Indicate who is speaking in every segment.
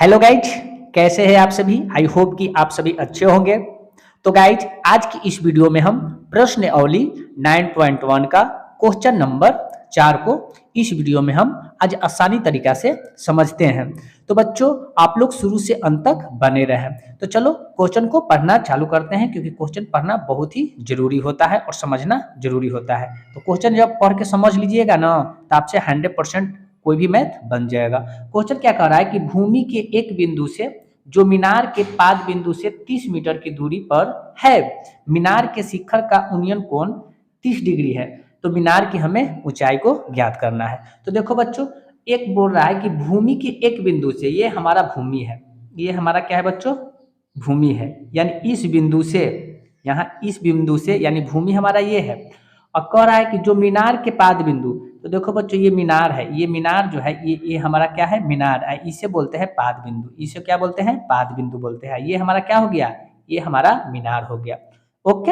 Speaker 1: Hello guys, कैसे हैं आप सभी। आई होप कि आप सभी अच्छे होंगे। तो गाइज, आज की इस वीडियो में हम प्रश्नावली 9.1 का क्वेश्चन नंबर 4 को इस वीडियो में हम आज आसानी तरीका से समझते हैं। तो बच्चों, आप लोग शुरू से अंत तक बने रहें। तो चलो क्वेश्चन को पढ़ना चालू करते हैं, क्योंकि क्वेश्चन पढ़ना बहुत ही जरूरी होता है और समझना जरूरी होता है। तो क्वेश्चन जब पढ़ के समझ लीजिएगा ना, तो आपसे 100% कोई भी मैथ बन जाएगा। क्वेश्चन क्या कह रहा है कि भूमि के एक बिंदु से जो मीनार के पाद बिंदु से 30 मीटर की दूरी पर है, मीनार के शिखर का उन्नयन कोण 30 डिग्री है। तो मीनार की हमें ऊंचाई को ज्ञात करना है। तो देखो बच्चों, एक बोल रहा है कि भूमि के एक बिंदु से, ये हमारा भूमि है, ये हमारा क्या है बच्चों, भूमि है। यानी इस बिंदु से, यहाँ इस बिंदु से, यानी भूमि हमारा ये है। और कह रहा है कि जो मीनार के पाद बिंदु, तो देखो बच्चों ये मीनार है, ये मीनार जो है ये हमारा क्या है, मीनार। इसे बोलते हैं पाद बिंदु। इसे क्या बोलते हैं, पाद बिंदु बोलते हैं। ये हमारा क्या हो गया, ये हमारा मीनार हो गया। ओके,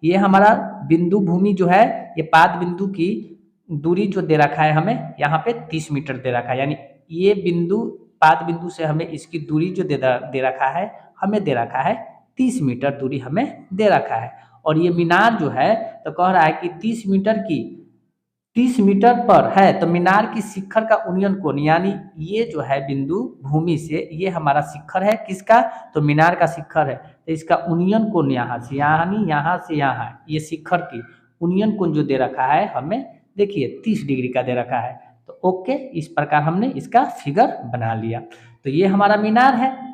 Speaker 1: ये हमारा बिंदु भूमि जो है, ये पाद बिंदु की दूरी जो दे रखा है हमें यहाँ पे 30 मीटर दे रखा है। यानी ये बिंदु पाद बिंदु से हमें इसकी दूरी जो दे रखा है, हमें दे रखा है 30 मीटर दूरी हमें दे रखा है। और ये मीनार जो है, तो कह रहा है कि 30 मीटर पर है। तो मीनार की शिखर का उन्नयन कोण, यानी ये जो है बिंदु भूमि से, ये हमारा शिखर है, किसका, तो मीनार का शिखर है। तो इसका उन्नयन कोण यहाँ से, यानी यहाँ से यहाँ, ये शिखर की उन्नयन कोण जो दे रखा है हमें, देखिए 30 डिग्री का दे रखा है। तो ओके, इस प्रकार हमने इसका फिगर बना लिया। तो ये हमारा मीनार है।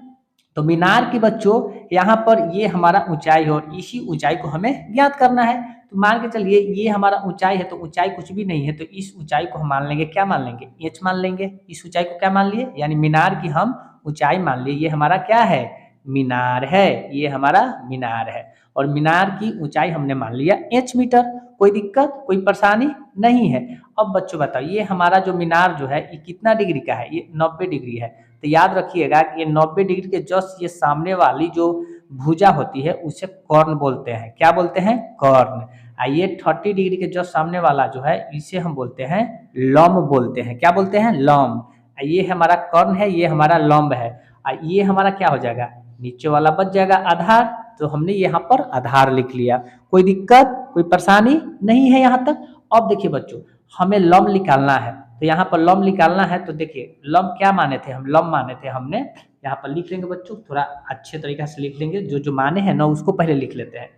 Speaker 1: तो मीनार के बच्चों यहाँ पर ये हमारा ऊंचाई है, और इसी ऊंचाई को हमें ज्ञात करना है। तो मान के चलिए ये हमारा ऊंचाई है, तो ऊंचाई कुछ भी नहीं है, तो इस ऊंचाई को हम मान लेंगे, क्या मान लेंगे, एच मान लेंगे। इस ऊंचाई को क्या मान लिए, यानी मीनार की हम ऊंचाई मान लिए। ये हमारा क्या है, मीनार है, ये हमारा मीनार है। और मीनार की ऊंचाई हमने मान लिया एच मीटर। कोई दिक्कत, कोई परेशानी नहीं है। अब बच्चों बताओ, ये हमारा जो मीनार जो है, ये कितना डिग्री का है, ये 90 डिग्री है। तो याद रखिएगा कि ये 90 डिग्री के जस्ट ये सामने वाली जो भुजा होती है, उसे कॉर्न बोलते हैं। क्या बोलते हैं, कॉर्न। ये 30 डिग्री के जस्ट सामने वाला जो है, इसे हम बोलते हैं लंब बोलते हैं। क्या बोलते हैं, लंब। ये हमारा कॉर्न है, ये हमारा लंब है। ये हमारा क्या हो जाएगा, नीचे वाला बच जाएगा आधार। तो हमने यहाँ पर आधार लिख लिया। कोई दिक्कत, कोई परेशानी नहीं है यहाँ तक। अब देखिए बच्चों, हमें लंब निकालना है। तो यहाँ पर लंब निकालना है, तो देखिए लंब क्या माने थे हम, लंब माने थे हमने, यहाँ पर लिख लेंगे बच्चों, थोड़ा अच्छे तरीके से लिख लेंगे। जो जो माने हैं ना, उसको पहले लिख लेते हैं।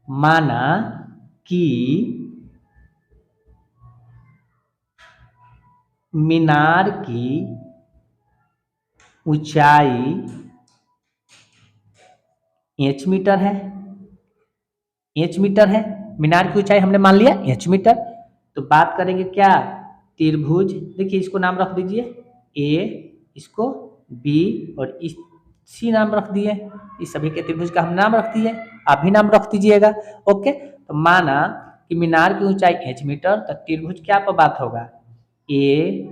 Speaker 1: माना कि मीनार की ऊंचाई एच मीटर है। एच मीटर है, मीनार की ऊंचाई हमने मान लिया एच मीटर। तो बात करेंगे क्या, त्रिभुज। देखिए इसको नाम रख दीजिए ए, इसको बी, और इस सी नाम रख दिए। इस सभी के त्रिभुज का हम नाम रख दिए, आप भी नाम रख दीजिएगा। ओके, तो माना कि मीनार की ऊंचाई एच मीटर, तो त्रिभुज क्या पर बात होगा, ए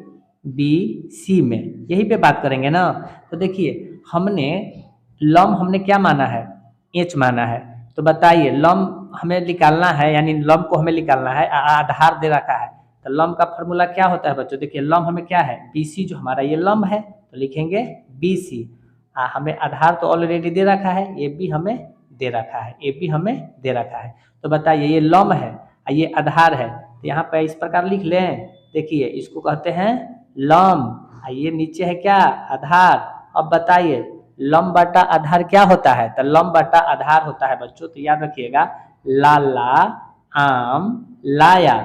Speaker 1: बी सी में, यही पे बात करेंगे ना। तो देखिए हमने लंब हमने क्या माना है, एच माना है। तो बताइए लंब हमें निकालना है, यानी लंब को हमें निकालना है, आधार दे रखा है। तो लंब का फॉर्मूला क्या होता है बच्चों, देखिए लंब हमें क्या है, BC जो हमारा ये लंब है, तो लिखेंगे BC। हमें आधार तो ऑलरेडी दे रखा है, ये भी हमें दे रखा है, ये भी हमें दे रखा है। तो बताइए ये लंब है, ये आधार है। तो यहाँ पर इस प्रकार लिख लें। देखिए इसको कहते हैं लंब, ये नीचे है क्या, आधार। अब बताइए लंब बटा आधार क्या होता है, तो लंब बटा आधार होता है बच्चों, तो याद रखिएगा, लाला आम लाया,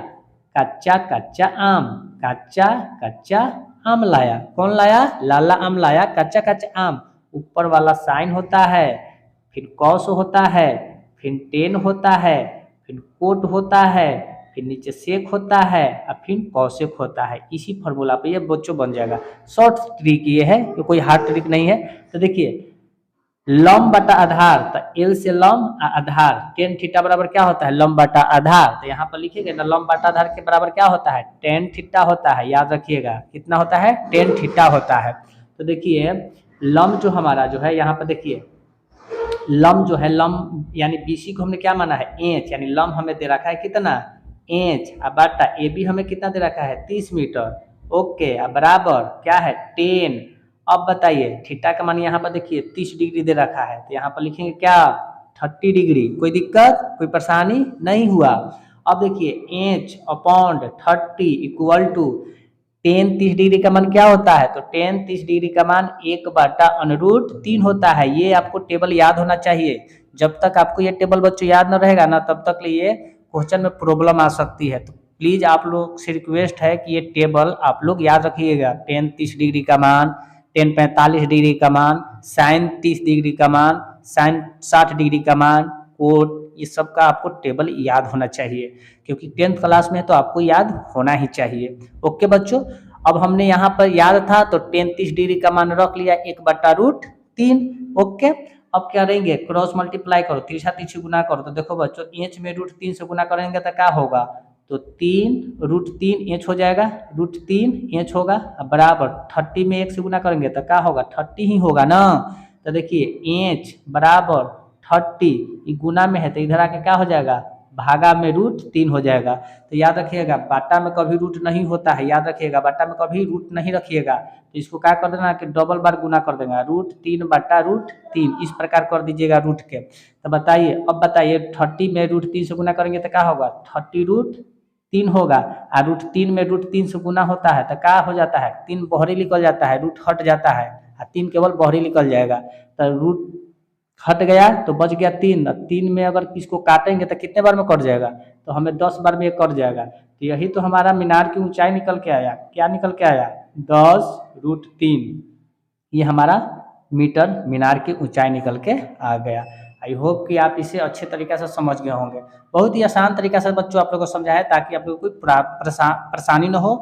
Speaker 1: कच्चा कच्चा आम, कच्चा कच्चा आम लाया। कौन लाया, लाला आम लाया, कच्चा कच्चा आम। ऊपर वाला साइन होता है, फिर कॉस होता है, फिर टेन होता है, फिर कोट होता है, फिर नीचे सेक होता है, और फिर कौशिक होता है। इसी फार्मूला पे ये बच्चों बन जाएगा। शॉर्ट ट्रिक ये है, ये कोई हार्ड ट्रिक नहीं है। तो देखिए लंब बटा आधार, तो एल से लंब आधार, टेन थीटा बराबर क्या होता है, लंब बटा आधार। तो यहाँ पर लिखेंगे ना, लंब बटा आधार के बराबर क्या होता है, टेन थीटा होता है। याद रखिएगा कितना होता है, टेन थीटा होता है। तो देखिए लंब जो हमारा जो है, यहाँ पर देखिए लंब जो है, लंब यानी BC को हमने क्या माना है, एच, यानी लंब हमें दे रखा है कितना, एच, बटा AB हमें कितना दे रखा है, 30 मीटर। ओके, अब बराबर क्या है 10। अब बताइए थीटा का मान यहाँ पर देखिए 30 डिग्री दे रखा है, तो यहाँ पर लिखेंगे क्या 30 डिग्री। कोई दिक्कत, कोई परेशानी नहीं हुआ। अब देखिए h upon 30 equal to 10 30 degree का मान क्या होता है, तो 10 30 डिग्री का मान 1/√3 होता है। ये आपको टेबल याद होना चाहिए। जब तक आपको ये टेबल बच्चों याद न रहेगा ना, तब तक ये क्वेश्चन में प्रॉब्लम आ सकती है। तो प्लीज आप लोग से रिक्वेस्ट है कि ये टेबल आप लोग याद रखिएगा। 10 30 डिग्री का मान, 10 45 डिग्री का मान, साइन 30 डिग्री का मान, साइन 60 डिग्री का मान, कोट, ये सब का आपको टेबल याद होना चाहिए, क्योंकि 10th क्लास में तो आपको याद होना ही चाहिए। ओके बच्चों, अब हमने यहाँ पर याद था तो 10 30 डिग्री का मान रख लिया 1/√3। ओके, अब क्या करेंगे, क्रॉस मल्टीप्लाई करो, तिरछा तिरछी गुना करो। तो देखो बच्चों एच में √3 से गुना करेंगे तो क्या होगा, तो 3√3 एच हो जाएगा, √3 एच होगा, बराबर 30 में 1 से गुना करेंगे तो क्या होगा 30 ही होगा ना। तो देखिए एच बराबर 30, ये गुना में है तो इधर आके क्या हो जाएगा, भागा में √3 हो जाएगा। तो याद रखिएगा बाटा में कभी रूट नहीं होता है, याद रखिएगा बाटा में कभी रूट नहीं रखिएगा। तो इसको क्या कर देना कि डबल बार गुना कर देगा, √3/√3 इस प्रकार कर दीजिएगा रूट के। तो बताइए, अब बताइए 30 में √3 से गुना करेंगे तो क्या होगा 30√3 होगा, और √3 में √3 से गुना होता है तो क्या हो जाता है, 3 बहरी निकल जाता है, रूट हट जाता है, और 3 केवल बहरी निकल जाएगा। तो रूट हट गया तो बच गया 3, 3 में अगर इसको काटेंगे तो कितने बार में कट जाएगा, तो हमें 10 बार में कट जाएगा। तो यही तो हमारा मीनार की ऊंचाई निकल के आया, क्या निकल के आया 10√3। ये हमारा मीटर मीनार की ऊंचाई निकल के आ गया। आई होप कि आप इसे अच्छे तरीके से समझ गए होंगे। बहुत ही आसान तरीका से बच्चों आप लोगों को समझाया ताकि आप लोगों को कोई परेशानी न हो।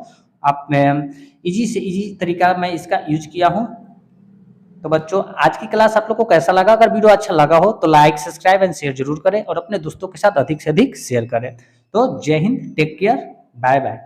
Speaker 1: आप इजी से इजी तरीका मैं इसका यूज किया हूँ। तो बच्चों आज की क्लास आप लोग को कैसा लगा, अगर वीडियो अच्छा लगा हो तो लाइक सब्सक्राइब एंड शेयर जरूर करें और अपने दोस्तों के साथ अधिक से अधिक शेयर करें। तो जय हिंद, टेक केयर, बाय बाय।